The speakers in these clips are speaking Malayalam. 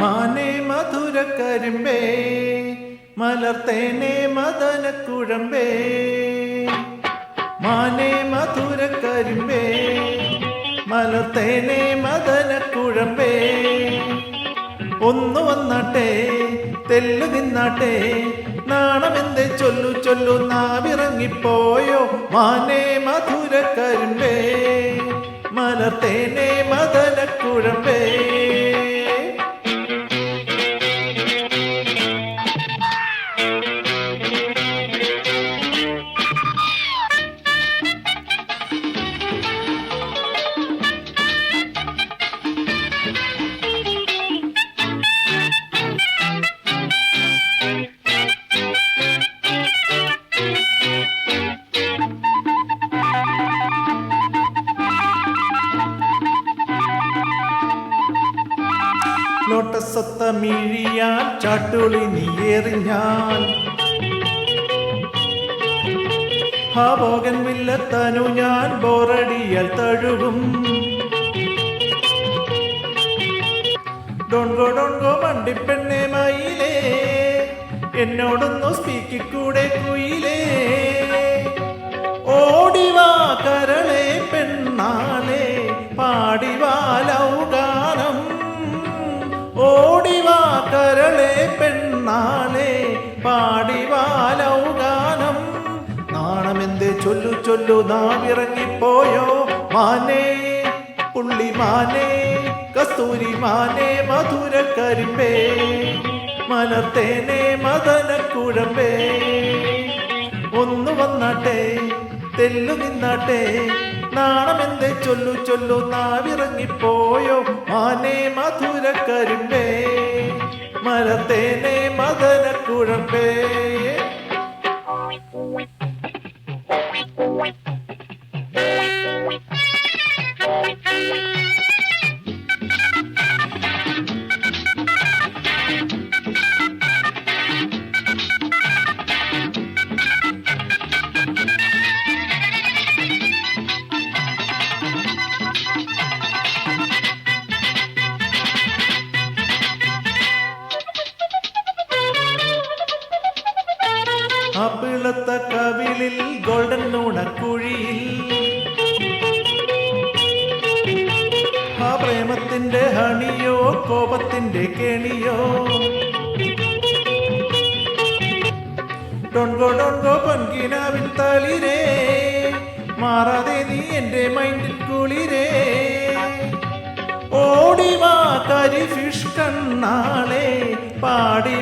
മാനേ മധുരക്കരിമ്പേ മലർത്തേനേ മദനക്കുഴമ്പേ മാനേ മധുരക്കരിമ്പേ മലർത്തേനേ മദനക്കുഴമ്പേ ഒന്നു വന്നാട്ടെ തെല്ലു നിന്നാട്ടെ നാണമെന്തേ ചൊല്ലു ചൊല്ലു നാവിറങ്ങിപ്പോയോ മാനേ മധുരക്കരിമ്പേ മലർത്തേനേ മദനക്കുഴമ്പേ ലോട്ടസത്ത മിഴിയാൽ ചാട്ടുളി നീയെറിഞ്ഞാൽ ഹാബോഗൻ വില്ലത്തനു ഞാൻ ബോറടിയാൽ തഴുകും ഡോൺഗോ മണ്ടിപ്പെണ്ണേ മയിലേ എന്നോടൊന്നു സ്പീക്കിക്കൂടെ കുയിലേ ഓടിവാ കരളെ പെണ്ണാളെ പാടിവാലൗഗാനം ഓടിവാ കരളെ പെണ്ണാളെ പാടിവാലൗഗാനം നാണമെന്തേ ചൊല്ലു ചൊല്ലു നാവിറങ്ങിപ്പോയോ മാനേ പുള്ളി മാനേ കസ്തൂരി മാനേ മധുരക്കരിമ്പേ മലർത്തേനേ മദനക്കുഴമ്പേ ഒന്നു വന്നാട്ടെ തെല്ലു നിന്നാട്ടെ നാണമെന്തേ ചൊല്ലു ചൊല്ലു നാവിറങ്ങിപ്പോയോ മാനേ മധുരക്കരിമ്പേ മലർത്തേനേ മദനക്കുഴമ്പേ ആ പിളത്ത കവിളിൽ ഗോൾഡൻ നുണക്കുഴിയിൽ ആ പ്രേമത്തിന്റെ ഹണിയോ കോപത്തിന്റെ കെണിയോ ഡോൺഗോ പൊൻകിനാവിൻ തളിരേ മാറാതെ നീ എന്റെ മൈൻഡിൽ കുളിരേ ഓടിവാ കരി ഫിഷ് കണ്ണാളെ പാടിവാലൗഗാനം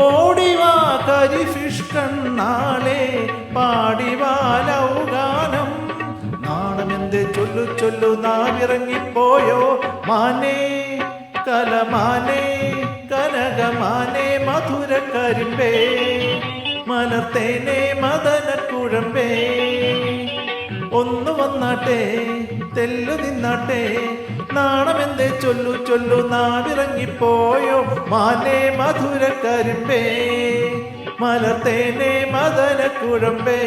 ഓടിവാ കരി ഫിഷ് കണ്ണാളെ പാടിവാലൗഗാനം നാണമെന്തേ ചൊല്ലു ചൊല്ലു നാവിറങ്ങിപ്പോയോ മാനേ കലമാനേ കനകമാനേ മധുരക്കരിമ്പേ മലർത്തേനേ മദനക്കുഴമ്പേ ഒന്നു വന്നാട്ടെ തെല്ലു നിന്നാട്ടെ നാണമെന്തേ ചൊല്ലു ചൊല്ലു നാവിറങ്ങിപ്പോയോ മാനേ മധുരക്കരിമ്പേ മലർത്തേനേ മദനക്കുഴമ്പേ